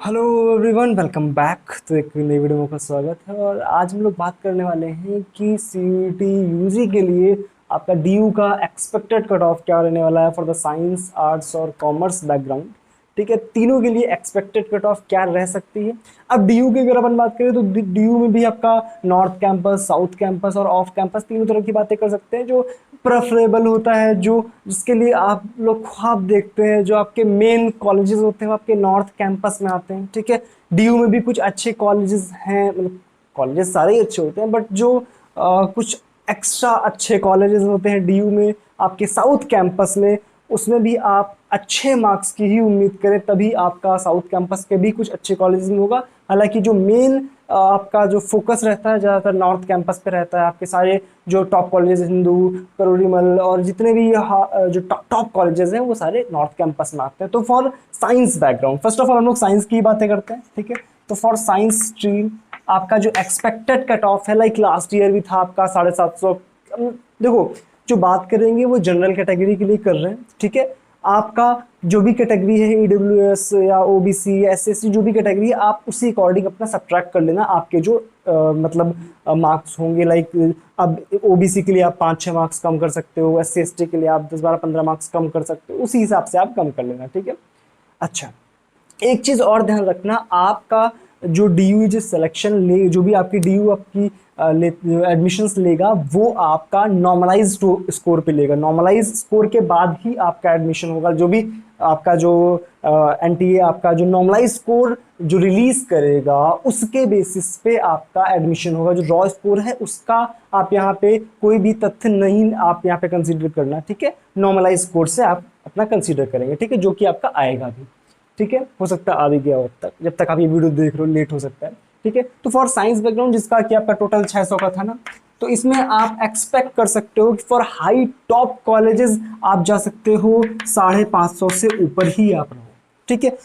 Hello everyone, welcome back. तो एक नई वीडियो में आपका स्वागत है। और आज हम लोग बात करने वाले हैं कि सीयूईटी यूजी के लिए आपका डीयू का एक्सपेक्टेड कट ऑफ क्या रहने वाला है फॉर द साइंस, आर्ट्स और कॉमर्स बैकग्राउंड। ठीक है, तीनों के लिए एक्सपेक्टेड कट ऑफ क्या रह सकती है। अब डीयू की अगर अपन बात करें तो डीयू में भी आपका नॉर्थ कैंपस, साउथ कैंपस और ऑफ कैंपस तीनों तरह की बातें कर सकते हैं। जो प्रेफरेबल होता है, जो जिसके लिए आप लोग ख्वाब देखते हैं, जो आपके मेन कॉलेजेस होते हैं वो आपके नॉर्थ कैंपस में आते हैं। ठीक है, डीयू में भी कुछ अच्छे कॉलेजेस हैं, मतलब कॉलेजेस सारे ही अच्छे होते हैं, बट जो कुछ एक्स्ट्रा अच्छे कॉलेजेस होते हैं डीयू में आपके साउथ कैंपस में, उसमें भी आप अच्छे मार्क्स की ही उम्मीद करें, तभी आपका साउथ कैंपस के भी कुछ अच्छे कॉलेजेस में होगा। हालांकि जो मेन आपका जो फोकस रहता है ज़्यादातर नॉर्थ कैंपस पे रहता है। आपके सारे जो टॉप कॉलेजेस, हिंदू, करोड़ीमल और जितने भी जो टॉप कॉलेजेस हैं वो सारे नॉर्थ कैंपस में आते हैं। तो for science background, first of all हम लोग साइंस की बातें करते हैं। ठीक है, तो फॉर साइंस स्ट्रीम आपका जो एक्सपेक्टेड कट ऑफ है, लाइक लास्ट ईयर भी था आपका 750। देखो, जो बात करेंगे वो जनरल कैटेगरी के लिए कर रहे हैं। ठीक है, आपका जो भी कैटेगरी है, ईडब्ल्यूएस या ओबीसी या एसएससी, जो भी कैटेगरी है आप उसी अकॉर्डिंग अपना सब्ट्रैक्ट कर लेना। आपके जो मतलब मार्क्स होंगे, लाइक अब ओबीसी के लिए आप 5-6 मार्क्स कम कर सकते हो, एससी एसटी के लिए आप 10-12-15 मार्क्स कम कर सकते हो, उसी हिसाब से आप कम कर लेना। ठीक है। अच्छा, एक चीज और ध्यान रखना, आपका जो डीयू जो सिलेक्शन ले, जो भी आपकी डीयू आपकी एडमिशंस लेगा वो आपका नॉर्मलाइज स्कोर पे लेगा। नॉर्मलाइज स्कोर के बाद ही आपका एडमिशन होगा। जो भी आपका जो एनटीए आपका जो नॉर्मलाइज स्कोर जो रिलीज करेगा उसके बेसिस पे आपका एडमिशन होगा। जो रॉ स्कोर है उसका आप यहाँ पे कोई भी तथ्य नहीं आप यहाँ पे कंसीडर करना। ठीक है, नॉर्मलाइज स्कोर से आप अपना कंसीडर करेंगे। ठीक है, जो कि आपका आएगा भी। ठीक है, हो सकता है आ भी गया हो, तक जब तक आप ये वीडियो देख रहे हो लेट हो सकता है। ठीक है, तो फॉर साइंस बैकग्राउंड जिसका कि आपका टोटल 600 का था ना, तो इसमें आप एक्सपेक्ट कर सकते हो कि फॉर हाई टॉप कॉलेजेस आप जा सकते हो 550 से ऊपर ही आप रहो। ठीक है,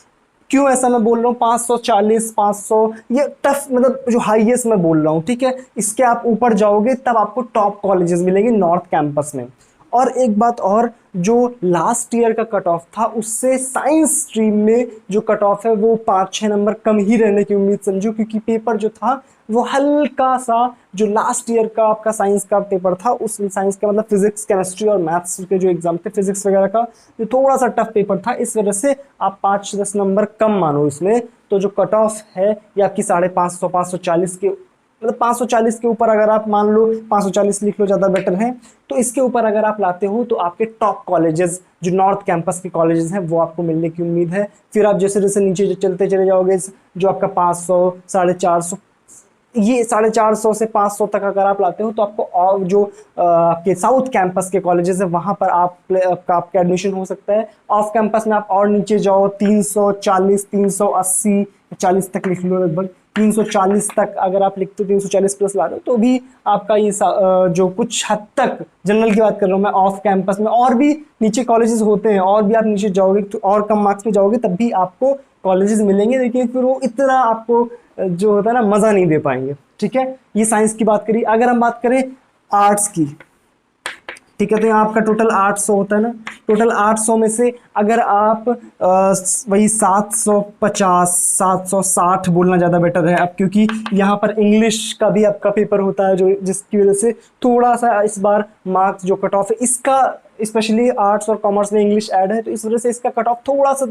क्यों ऐसा मैं बोल रहा हूँ 540 500, ये टफ, मतलब जो हाईएस्ट मैं बोल रहा हूँ। ठीक है, इसके आप ऊपर जाओगे तब आपको टॉप कॉलेजेस मिलेंगे नॉर्थ कैंपस में। और एक बात और, जो लास्ट ईयर का कट ऑफ था उससे साइंस स्ट्रीम में जो कट ऑफ है वो 5-6 नंबर कम ही रहने की उम्मीद समझो, क्योंकि पेपर जो था वो हल्का सा, जो लास्ट ईयर का आपका साइंस का पेपर था, उस साइंस का मतलब फिजिक्स, केमिस्ट्री और मैथ्स के जो एग्जाम थे फिजिक्स वगैरह का, ये थोड़ा सा टफ पेपर था। इस वजह से आप 5-10 नंबर कम मानो इसमें। तो जो कट ऑफ है ये आपकी 550 540 के, मतलब 540 के ऊपर अगर आप मान लो 540 लिख लो, ज़्यादा बेटर है। तो इसके ऊपर अगर आप लाते हो तो आपके टॉप कॉलेजेस जो नॉर्थ कैंपस के कॉलेजेस हैं वो आपको मिलने की उम्मीद है। फिर आप जैसे जैसे नीचे चलते चले जाओगे, जो आपका 500 450, ये 450 से 500 तक अगर आप लाते हो तो आपको और जो आपके साउथ कैंपस के कॉलेजेस है वहां पर आपका एडमिशन हो सकता है। ऑफ कैंपस में आप और नीचे जाओ, 340 380 40 तक लिख लो, लगभग 340 तक अगर आप लिखते हो, 340 प्लस ला दो तो भी आपका ये जो कुछ हद तक, जनरल की बात कर रहा हूँ मैं, ऑफ कैंपस में और भी नीचे कॉलेजेस होते हैं, और भी आप नीचे जाओगे तो और कम मार्क्स में जाओगे तब भी आपको कॉलेजेस मिलेंगे, लेकिन फिर वो इतना आपको जो होता है ना मजा नहीं दे पाएंगे। ठीक है, ये साइंस की बात करी। अगर हम बात करें आर्ट्स की, ठीक है, तो यहाँ आपका टोटल 800 होता है ना। टोटल 800 में से अगर आप वही 750 760 बोलना ज़्यादा बेटर है अब, क्योंकि यहाँ पर इंग्लिश का भी आपका पेपर होता है, जो जिसकी वजह से थोड़ा सा इस बार मार्क्स जो कट ऑफ है इसका, स्पेशली आर्ट्स और कॉमर्स में इंग्लिश ऐड है तो इस वजह से इसका कट ऑफ थोड़ा सा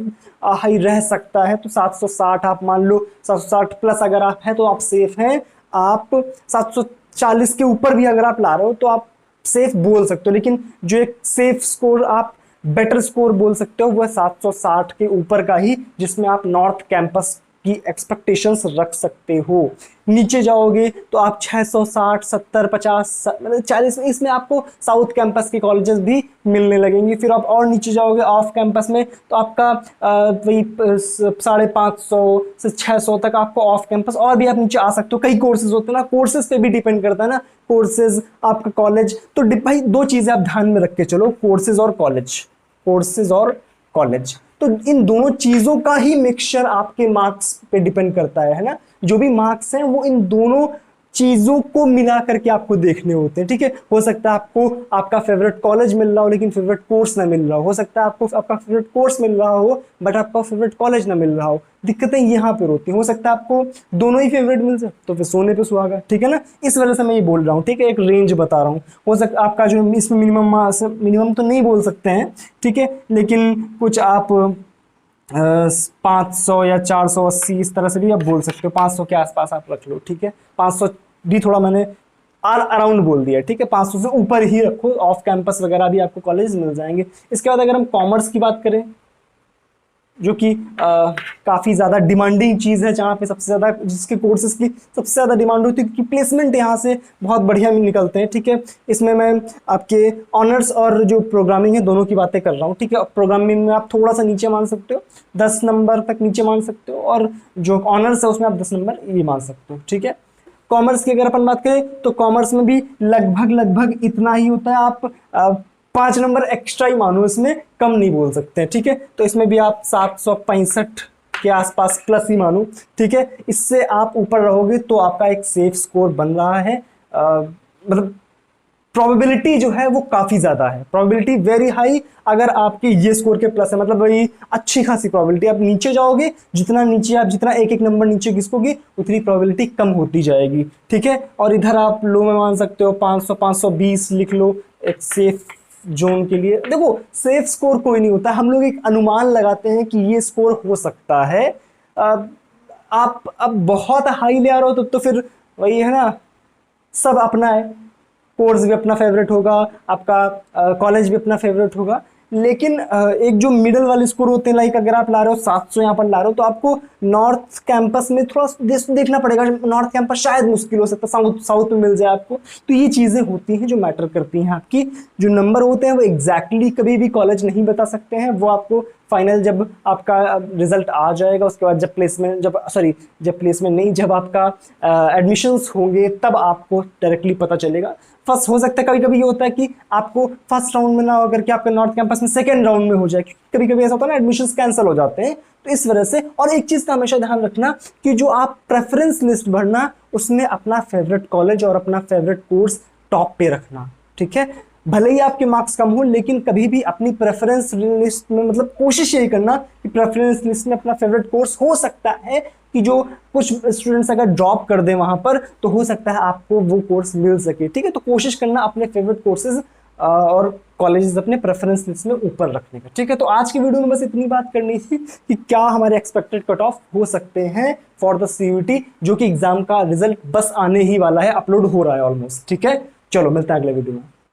हाई रह सकता है। तो 760 आप मान लो, 760 प्लस अगर आप हैं तो आप सेफ हैं। आप 740 के ऊपर भी अगर आप ला रहे हो तो आप सेफ बोल सकते हो, लेकिन जो एक सेफ स्कोर आप बेटर स्कोर बोल सकते हो वो है 760 के ऊपर का ही, जिसमें आप नॉर्थ कैंपस की एक्सपेक्टेशंस रख सकते हो। नीचे जाओगे तो आप 660 70 50 मतलब 40 में, इसमें आपको साउथ कैंपस के कॉलेजेस भी मिलने लगेंगे। फिर आप और नीचे जाओगे ऑफ कैंपस में तो आपका वही 550 से 600 तक आपको ऑफ कैंपस, और भी आप नीचे आ सकते हो। कई कोर्सेज होते हैं ना, कोर्सेज पे भी डिपेंड करता है ना, कोर्सेज आपका कॉलेज। तो भाई दो चीजें आप ध्यान में रख के चलो, कोर्सेज और कॉलेज, कोर्सेज और कॉलेज। तो इन दोनों चीजों का ही मिक्सचर आपके मार्क्स पे डिपेंड करता है ना। जो भी मार्क्स हैं वो इन दोनों चीजों को मिला करके आपको देखने होते हैं, ठीक है। हो सकता है आपको आपका फेवरेट कॉलेज मिल रहा हो लेकिन फेवरेट कोर्स ना मिल रहा हो सकता है आपको आपका फेवरेट कोर्स मिल रहा हो बट आपका फेवरेट कॉलेज ना मिल रहा हो। दिक्कतें यहाँ पर होती हैं। हो सकता है आपको दोनों ही फेवरेट मिल जाए तो फिर सोने पे सुहागा, ठीक है ना। इस वजह से मैं ये बोल रहा हूँ, ठीक है, एक रेंज बता रहा हूँ। हो सकता आपका जो इसमें मिनिमम तो नहीं बोल सकते हैं, ठीक है, लेकिन कुछ आप 500 या 480 इस तरह से भी आप बोल सकते हो। 500 के आसपास आप रख लो, ठीक है। 500 भी थोड़ा मैंने अराउंड बोल दिया, ठीक है। 500 से ऊपर ही रखो, ऑफ कैंपस वगैरह भी आपको कॉलेज मिल जाएंगे। इसके बाद अगर हम कॉमर्स की बात करें, जो कि काफ़ी ज़्यादा डिमांडिंग चीज़ है, जहाँ पे सबसे ज़्यादा जिसके कोर्सेज की सबसे ज़्यादा डिमांड होती है, क्योंकि प्लेसमेंट यहाँ से बहुत बढ़िया निकलते हैं, ठीक है। इसमें मैं आपके ऑनर्स और जो प्रोग्रामिंग है दोनों की बातें कर रहा हूँ, ठीक है। प्रोग्रामिंग में आप थोड़ा सा नीचे मान सकते हो, 10 नंबर तक नीचे मान सकते हो, और जो ऑनर्स है उसमें आप 10 नंबर ये मान सकते हो, ठीक है। कॉमर्स की अगर अपन बात करें तो कॉमर्स में भी लगभग इतना ही होता है। आप 5 नंबर एक्स्ट्रा ही मानो, इसमें कम नहीं बोल सकते हैं, ठीक है। तो इसमें भी आप 765 के आसपास प्लस ही मानो, ठीक है। इससे आप ऊपर रहोगे तो आपका एक सेफ स्कोर बन रहा है। मतलब प्रोबेबिलिटी जो है वो काफी ज्यादा है, प्रोबेबिलिटी वेरी हाई। अगर आपके ये स्कोर के प्लस है मतलब वही अच्छी खासी प्रोबेबिलिटी। आप नीचे जाओगे, जितना नीचे आप जितना एक एक नंबर नीचे घिसकोगे उतनी प्रोबेबिलिटी कम होती जाएगी, ठीक है। और इधर आप लो में मान सकते हो 500 520 लिख लो एक सेफ जोन के लिए। देखो सेफ स्कोर कोई नहीं होता, हम लोग एक अनुमान लगाते हैं कि ये स्कोर हो सकता है। आप अब बहुत हाई ले आ रहे हो तो फिर वही है ना, सब अपना है। कोर्स भी अपना फेवरेट होगा, आपका कॉलेज भी अपना फेवरेट होगा, लेकिन एक जो मिडल वाले स्कोर होते हैं, लाइक अगर आप ला रहे हो 700 यहाँ पर ला रहे हो तो आपको नॉर्थ कैंपस में थोड़ा देखना पड़ेगा। नॉर्थ कैंपस शायद मुश्किल हो सकता है, साउथ में मिल जाए आपको। तो ये चीज़ें होती हैं जो मैटर करती हैं। आपकी जो नंबर होते हैं वो एग्जैक्टली कभी भी कॉलेज नहीं बता सकते हैं, वो आपको फाइनल जब आपका रिजल्ट आ जाएगा उसके बाद जब प्लेसमेंट नहीं, जब आपका एडमिशन्स होंगे तब आपको डायरेक्टली पता चलेगा। फर्स्ट हो सकता है कभी कभी ये होता है कि आपको फर्स्ट राउंड में ना होकर के आपके नॉर्थ कैंपस में सेकंड राउंड में हो जाए, कभी कभी ऐसा होता है ना एडमिशन्स कैंसिल हो जाते हैं। तो इस वजह से, और एक चीज का हमेशा ध्यान रखना कि जो आप प्रेफरेंस लिस्ट भरना उसमें अपना फेवरेट कॉलेज और अपना फेवरेट कोर्स टॉप पे रखना, ठीक है। भले ही आपके मार्क्स कम हो लेकिन कभी भी अपनी प्रेफरेंस लिस्ट में मतलब कोशिश यही करना कि प्रेफरेंस लिस्ट में अपना फेवरेट कोर्स हो सकता है कि जो कुछ स्टूडेंट्स अगर ड्रॉप कर दें वहां पर तो हो सकता है आपको वो कोर्स मिल सके, ठीक है। तो कोशिश करना अपने फेवरेट कोर्सेज और कॉलेजेस अपने प्रेफरेंस लिस्ट में ऊपर रखने का, ठीक है। तो आज की वीडियो में बस इतनी बात करनी थी कि क्या हमारे एक्सपेक्टेड कट ऑफ हो सकते हैं फॉर द सीयूईटी, जो कि एग्जाम का रिजल्ट बस आने ही वाला है, अपलोड हो रहा है ऑलमोस्ट, ठीक है। चलो मिलता है अगले वीडियो में।